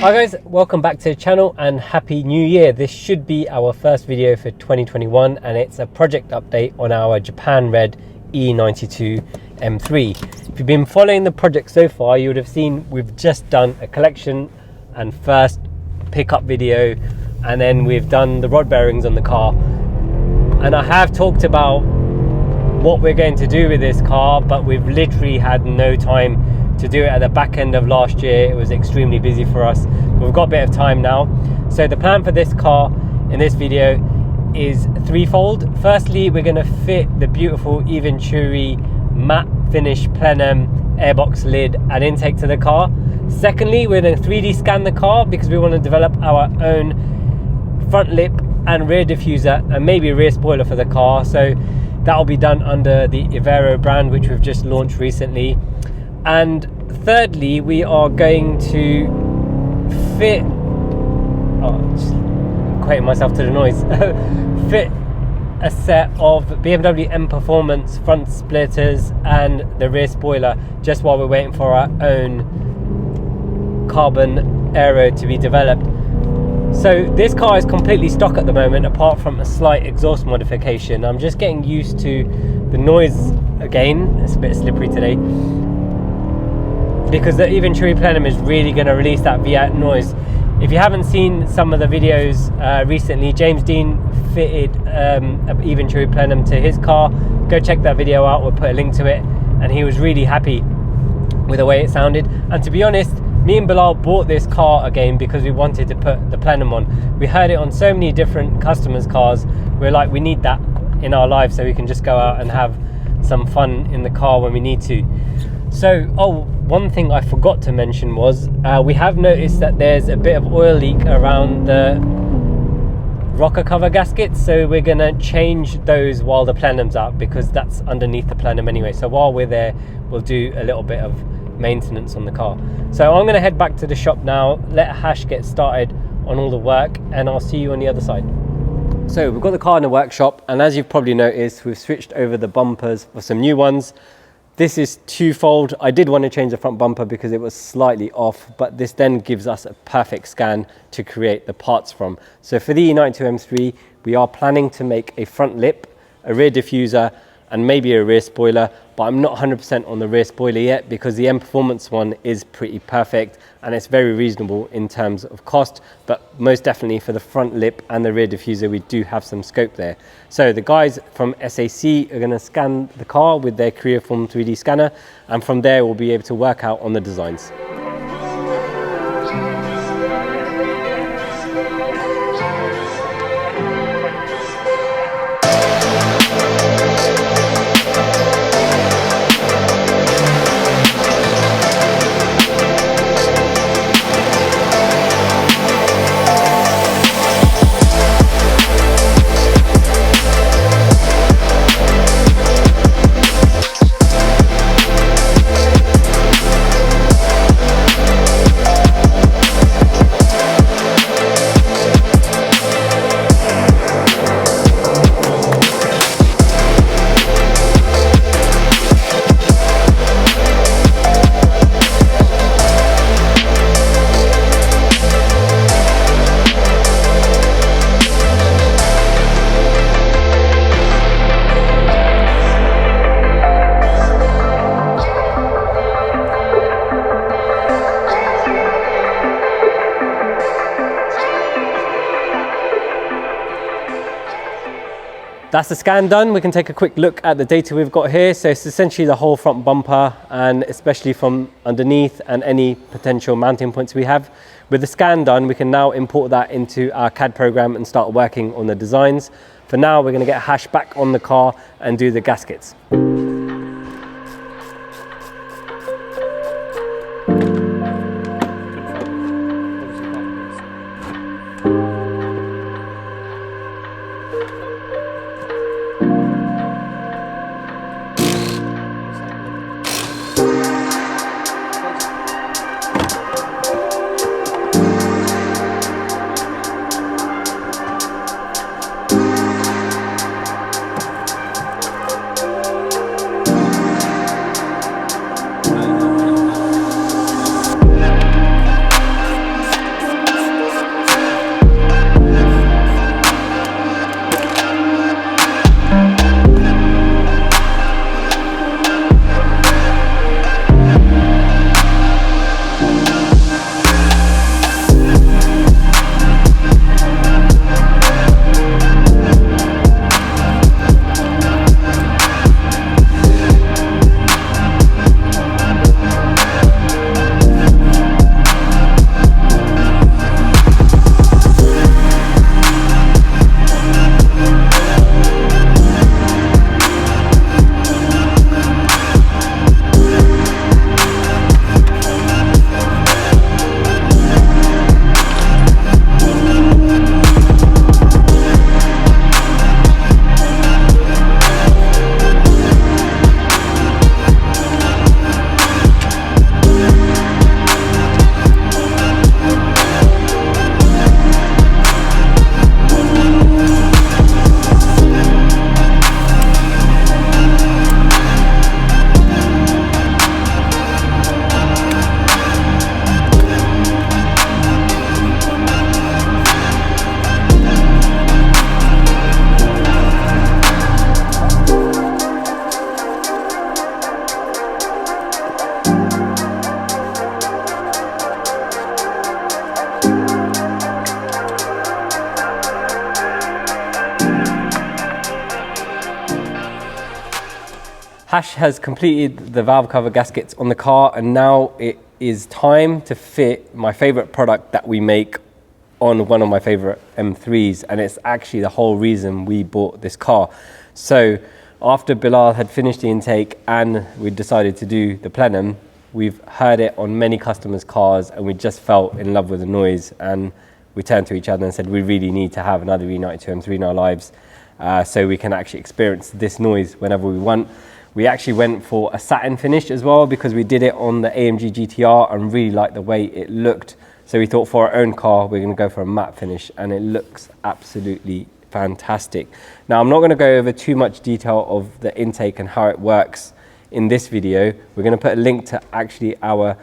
Hi guys, welcome back to the channel and happy new year. This should be our first video for 2021 and it's a project update on our Japan Red E92 M3. If you've been following the project so far, you would have seen we've just done a collection and first pickup video, and then we've done the rod bearings on the car. And I have talked about what we're going to do with this car, but we've literally had no time to do it at the back end of last year. It was extremely busy for us. We've got a bit of time now. So the plan for this car in this video is threefold. Firstly, we're going to fit the beautiful Eventuri matte finish Plenum airbox lid and intake to the car. Secondly, we're going to 3D scan the car because we want to develop our own front lip and rear diffuser and maybe a rear spoiler for the car. So that will be done under the Evaero brand, which we've just launched recently. And thirdly, we are going to fit, just equating myself to the noise, fit a set of BMW M Performance front splitters and the rear spoiler just while we're waiting for our own Carbon Aero to be developed. So this car is completely stock at the moment, apart from a slight exhaust modification. I'm just getting used to the noise again. It's a bit slippery today, because the Eventuri Plenum is really going to release that V8 noise. If you haven't seen some of the videos recently, James Dean fitted an Eventuri Plenum to his car. Go check that video out, we'll put a link to it. And he was really happy with the way it sounded. And to be honest, me and Bilal bought this car again because we wanted to put the Plenum on. We heard it on so many different customers' cars. We're like, we need that in our lives so we can just go out and have some fun in the car when we need to. So, one thing I forgot to mention was we have noticed that there's a bit of oil leak around the rocker cover gaskets, so we're going to change those while the Plenum's out, because that's underneath the Plenum anyway. So while we're there, we'll do a little bit of maintenance on the car. So I'm going to head back to the shop now, let Hash get started on all the work, and I'll see you on the other side. So we've got the car in the workshop, and as you've probably noticed, we've switched over the bumpers for some new ones. This is twofold. I did want to change the front bumper because it was slightly off, but this then gives us a perfect scan to create the parts from. So for the E92 M3, we are planning to make a front lip, a rear diffuser, and maybe a rear spoiler, but I'm not 100% on the rear spoiler yet because the M Performance one is pretty perfect and it's very reasonable in terms of cost, but most definitely for the front lip and the rear diffuser, we do have some scope there. So the guys from SAC are gonna scan the car with their Creaform 3D scanner, and from there we'll be able to work out on the designs. That's the scan done. We can take a quick look at the data we've got here. So it's essentially the whole front bumper, and especially from underneath and any potential mounting points we have. With the scan done, we can now import that into our CAD program and start working on the designs. For now, we're going to get Hash back on the car and do the gaskets. Hash has completed the valve cover gaskets on the car, and now it is time to fit my favorite product that we make on one of my favorite M3s, and it's actually the whole reason we bought this car. So after Bilal had finished the intake and we decided to do the Plenum, we've heard it on many customers' cars and we just fell in love with the noise, and we turned to each other and said we really need to have another V92 M3 in our lives, so we can actually experience this noise whenever we want. We actually went for a satin finish as well because we did it on the AMG GTR and really liked the way it looked. So we thought for our own car, we're going to go for a matte finish, and it looks absolutely fantastic. Now, I'm not going to go over too much detail of the intake and how it works in this video. We're going to put a link to actually our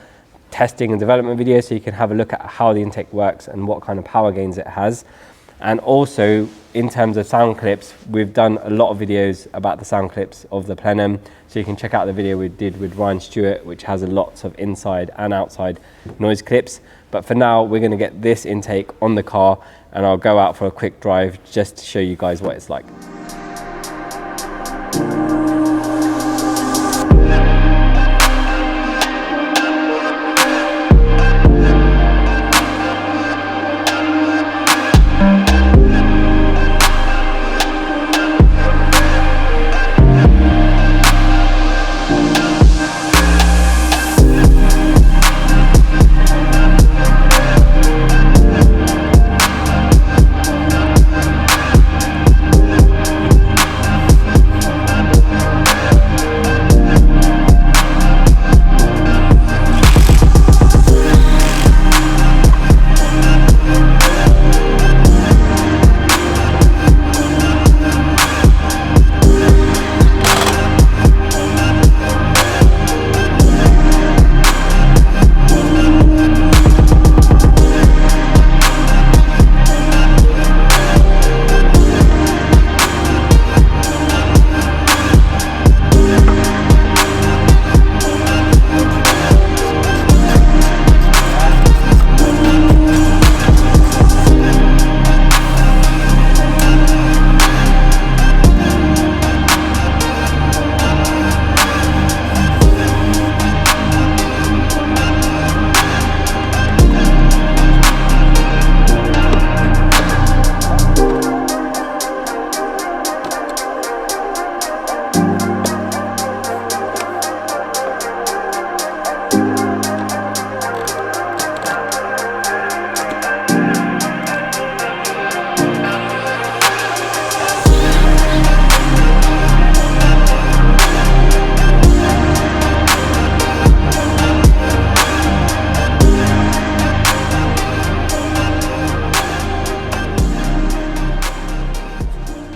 testing and development video so you can have a look at how the intake works and what kind of power gains it has. And also, in terms of sound clips, we've done a lot of videos about the sound clips of the Plenum, so you can check out the video we did with Ryan Stewart, which has lots of inside and outside noise clips. But for now, we're going to get this intake on the car, and I'll go out for a quick drive just to show you guys what it's like.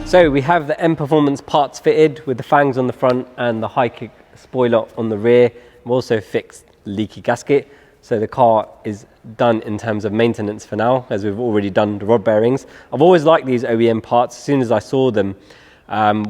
So we have the M Performance parts fitted with the fangs on the front and the high kick spoiler on the rear. We've also fixed the leaky gasket. So the car is done in terms of maintenance for now, as we've already done the rod bearings. I've always liked these OEM parts as soon as I saw them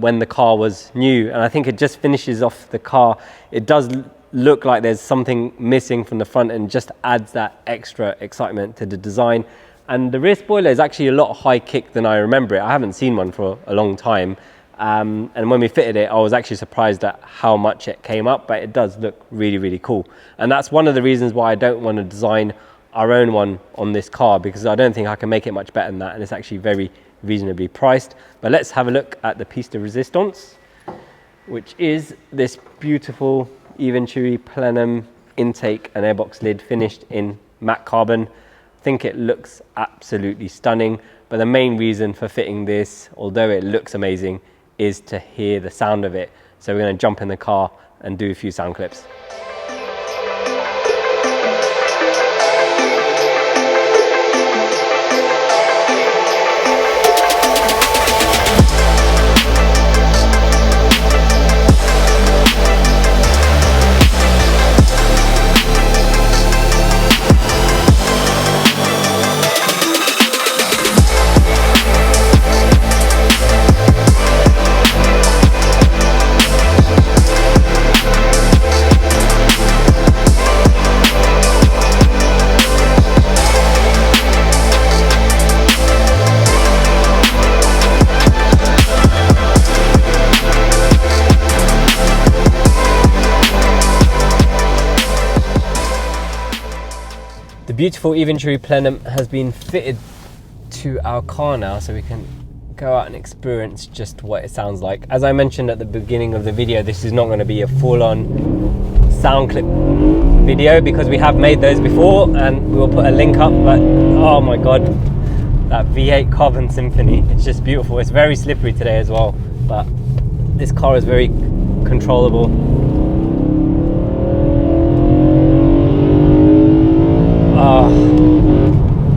when the car was new, and I think it just finishes off the car. It does look like there's something missing from the front and just adds that extra excitement to the design. And the rear spoiler is actually a lot high kick than I remember it. I haven't seen one for a long time. And when we fitted it, I was actually surprised at how much it came up, but it does look really, really cool. And that's one of the reasons why I don't want to design our own one on this car, because I don't think I can make it much better than that. And it's actually very reasonably priced. But let's have a look at the piece de resistance, which is this beautiful Eventuri Plenum intake and airbox lid finished in matte carbon. I think it looks absolutely stunning, but the main reason for fitting this, although it looks amazing, is to hear the sound of it. So we're going to jump in the car and do a few sound clips. beautiful Eventuri Plenum has been fitted to our car now, so we can go out and experience just what it sounds like. As I mentioned at the beginning of the video, this is not going to be a full-on sound clip video because we have made those before, and we will put a link up. But oh my god, that V8 Carbon Symphony, it's just beautiful. It's very slippery today as well, but this car is very controllable. Oh,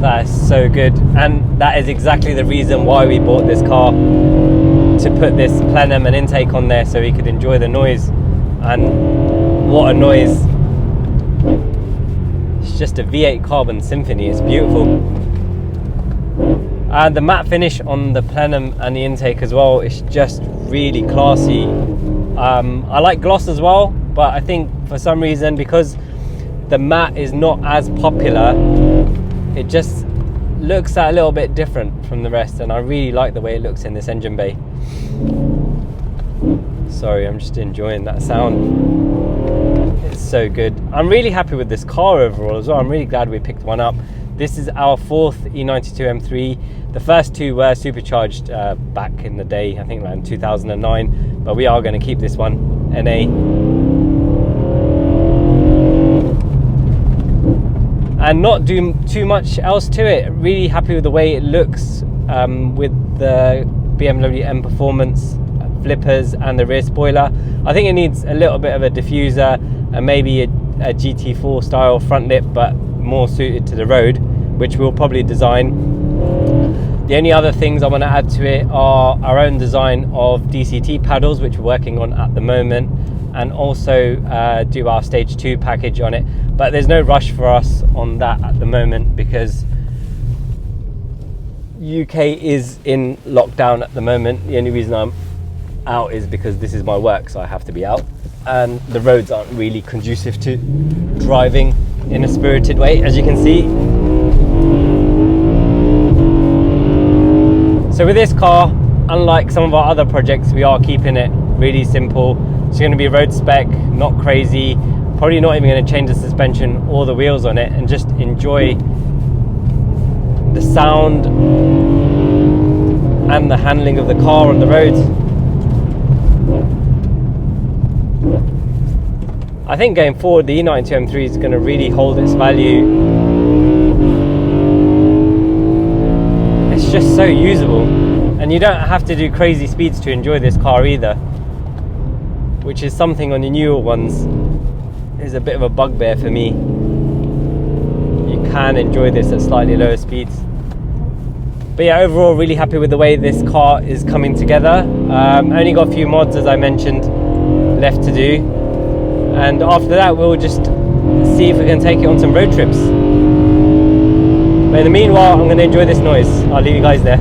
that is so good, and that is exactly the reason why we bought this car, to put this plenum and intake on there so we could enjoy the noise. And what a noise. It's just a V8 Carbon Symphony. It's beautiful. And the matte finish on the plenum and the intake as well is just really classy. I like gloss as well, but I think for some reason, because the matte is not as popular, it just looks a little bit different from the rest, and I really like the way it looks in this engine bay. Sorry, I'm just enjoying that sound. It's so good. I'm really happy with this car overall as well. I'm really glad we picked one up. This is our fourth E92 M3. The first two were supercharged back in the day, I think around 2009, but we are going to keep this one, NA. And not do too much else to it. Really happy with the way it looks with the BMW M Performance flippers and the rear spoiler. I think it needs a little bit of a diffuser and maybe a GT4 style front lip, but more suited to the road, which we'll probably design. The only other things I want to add to it are our own design of DCT paddles, which we're working on at the moment, and also do our stage 2 package on it. But there's no rush for us on that at the moment because UK is in lockdown at the moment. The only reason I'm out is because this is my work, so I have to be out, and the roads aren't really conducive to driving in a spirited way, as you can see. So with this car, unlike some of our other projects, we are keeping it really simple. It's going to be road spec, not crazy, probably not even going to change the suspension or the wheels on it, and just enjoy the sound and the handling of the car on the roads. I think going forward, the E92 M3 is going to really hold its value. It's just so usable, and you don't have to do crazy speeds to enjoy this car either, which is something on the newer ones is a bit of a bugbear for me. You can enjoy this at slightly lower speeds. But yeah, overall really happy with the way this car is coming together. Only got a few mods, as I mentioned, left to do, and after that we'll just see if we can take it on some road trips. But in the meanwhile, I'm going to enjoy this noise. I'll leave you guys there.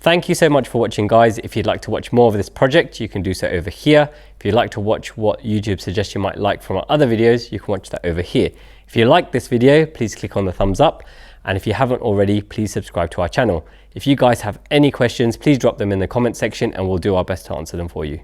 Thank you so much for watching, guys. If you'd like to watch more of this project, you can do so over here. If you'd like to watch what YouTube suggests you might like from our other videos, you can watch that over here. If you like this video, please click on the thumbs up. And if you haven't already, please subscribe to our channel. If you guys have any questions, please drop them in the comment section and we'll do our best to answer them for you.